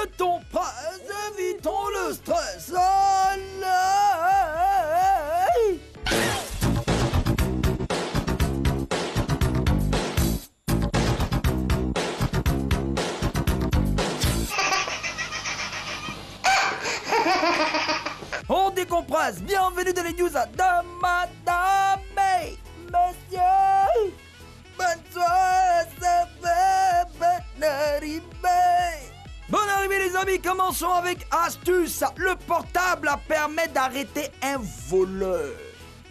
le ton presse, évitons le stress. Allez. On décompresse, bienvenue dans les news de madame et monsieur. Bonsoir, ça fait bonne arrivée. Bonne arrivée les amis, commençons avec astuce. Le portable permet d'arrêter un voleur.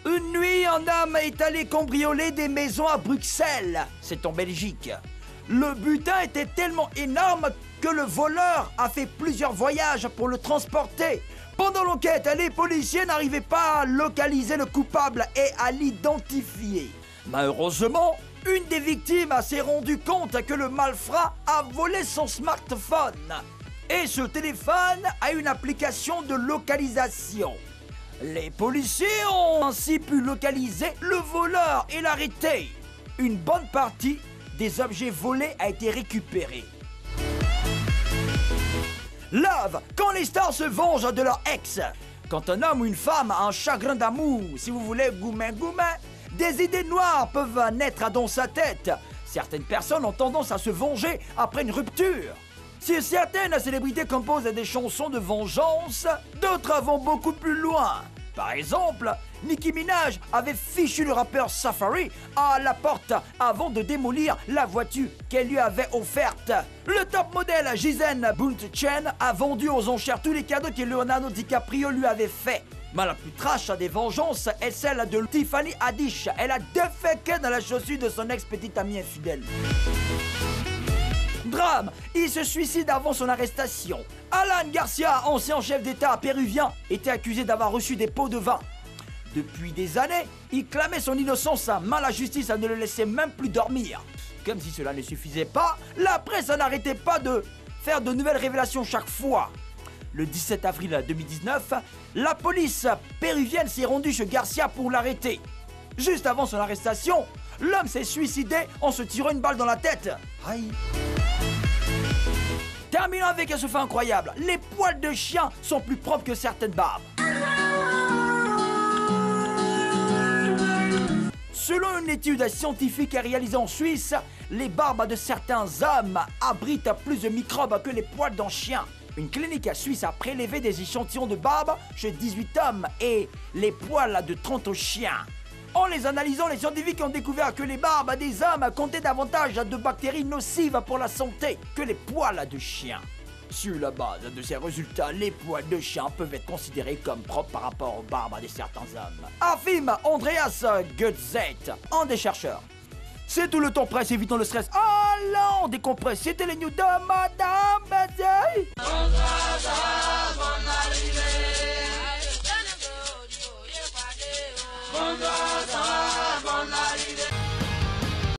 Une nuit, un homme est allé cambrioler des maisons à Bruxelles, c'est en Belgique. Le butin était tellement énorme que le voleur a fait plusieurs voyages pour le transporter. Pendant l'enquête, les policiers n'arrivaient pas à localiser le coupable et à l'identifier. Malheureusement, une des victimes s'est rendu compte que le malfrat a volé son smartphone. Et ce téléphone a une application de localisation. Les policiers ont ainsi pu localiser le voleur et l'arrêter. Une bonne partie des objets volés a été récupérée. Love, quand les stars se vengent de leur ex. Quand un homme ou une femme a un chagrin d'amour, si vous voulez, goumen, des idées noires peuvent naître dans sa tête. Certaines personnes ont tendance à se venger après une rupture. Si certaines célébrités composent des chansons de vengeance, d'autres vont beaucoup plus loin. Par exemple, Nicki Minaj avait fichu le rappeur Safari à la porte avant de démolir la voiture qu'elle lui avait offerte. Le top modèle Gisèle Bündchen a vendu aux enchères tous les cadeaux que Leonardo DiCaprio lui avait fait. Mais la plus trash des vengeances est celle de Tiffany Haddish. Elle a déféqué dans la chaussure de son ex-petite amie infidèle. Drame, il se suicide avant son arrestation. Alan Garcia, ancien chef d'État péruvien, était accusé d'avoir reçu des pots de vin. Depuis des années, il clamait son innocence, mais la justice ne le laissait même plus dormir. Comme si cela ne suffisait pas, la presse n'arrêtait pas de faire de nouvelles révélations chaque fois. Le 17 avril 2019, la police péruvienne s'est rendue chez Garcia pour l'arrêter. Juste avant son arrestation, l'homme s'est suicidé en se tirant une balle dans la tête. Aïe. Terminons avec ce fait incroyable. Les poils de chien sont plus propres que certaines barbes. Selon une étude scientifique réalisée en Suisse, les barbes de certains hommes abritent plus de microbes que les poils d'un chien. Une clinique suisse a prélevé des échantillons de barbe chez 18 hommes et les poils de 30 chiens. En les analysant, les scientifiques ont découvert que les barbes des hommes contenaient davantage de bactéries nocives pour la santé que les poils de chiens. Sur la base de ces résultats, les poils de chien peuvent être considérés comme propres par rapport aux barbes de certains hommes. Affirme Andreas Gutzeit, un des chercheurs. C'est tout le temps presse, évitons le stress. Allons, décompresse, c'était les news de madame.